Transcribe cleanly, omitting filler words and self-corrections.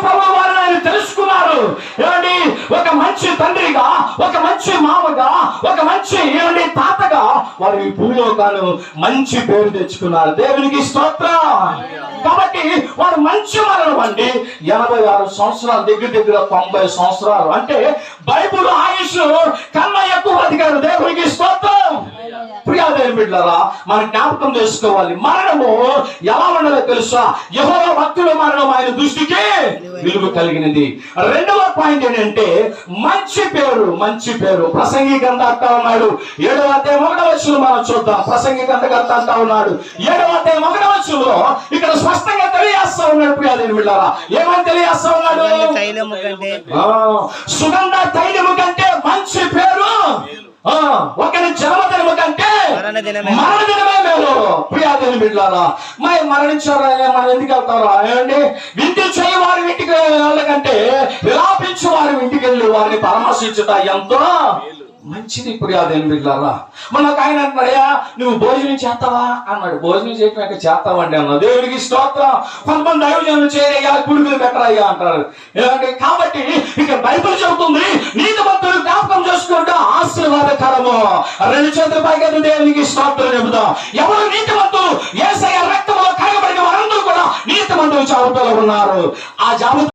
ప్రభువు వారిని ఆయన తెలుసుకున్నారు. ఏమండి, ఒక మంచి తండ్రిగా, ఒక మంచి మామగా, ఒక మంచి ఏమండి తాతగా వారు ఈ భూలోకాలు మంచి పేరు తెచ్చుకున్నారు. దేవునికి స్తోత్రం. కాబట్టి వారు మంచి మరణం అండి. 86 సంవత్సరాలు, దగ్గర 90 సంవత్సరాలు అంటే బైబుల్ ఆయుష్ కన్నా ఎక్కువ బతికారు. దేవునికి స్తోత్రం. ప్రియాదేవి బిడ్డలారా, మన జ్ఞాపకం చేసుకోవాలి, మరణము ఎలా ఉండదో తెలుసా? యెహోవా భక్తుల మరణం ఆయన దృష్టికి విలువ కలిగినది. రెండవ పాయింట్ ఏంటంటే మంచి పేరు. మంచి పేరు. ప్రసంగి గ్రంథ అంటా ఉన్నాడు 7వ అధ్యాయం 1వ వచనం మనం చూద్దాం. ప్రసంగి గ్రంథకర్త అంటా ఉన్నాడు 7వ అధ్యాయం 1వ వచనంలో ఇక్కడ స్పష్టంగా తెలియజేస్తా ఉన్నాడు. ప్రియాదేవి బిడ్డలారా, ఏమని తెలియజేస్తా ఉన్నాడు? సుగంధ తైలము కంటే మంచి పేరు ఒకరి జన్మదినము కంటే మరణదినమే మేలు. ప్రియాదేవి బిడ్డలారా, మరి మరణించారా మనం ఎందుకు వెళ్తారా? ఏమండి, విందు చేయి వారి ఇంటికి వెళ్ళకంటే విలాపించు వారి ఇంటికి వెళ్ళి వారిని పరామర్శించుట ఎంతో మంచిది. ప్రియాదేవి బిడ్డలారా, మనకు ఆయన అంటున్నాడయ్యా, నువ్వు భోజనం చేస్తావా అన్నాడు. భోజనం చేయటం చేస్తావండి అన్నాడు. దేవునికి స్తోత్రం. కొంతమంది దైవజనులు చేయరయ్యా, కుడుకులు పెట్టరయ్యా అంటారు. ఏమంటే కాబట్టి ఇక బైబిల్ చెబుతుంది, నీతిమంతులు జ్ఞాపకం చేసుకుంటూ ఆశీర్వాదకరము. 2 చేతుల పైగా దేవునికి స్తోత్రం చెబుతాం. ఎవరు నీతిమంతులు? యేసయ్య రక్తంలో కడగబడిన వారందరూ కూడా నీతిమంతులు జాబితాలో ఉన్నారు. ఆ జాబితా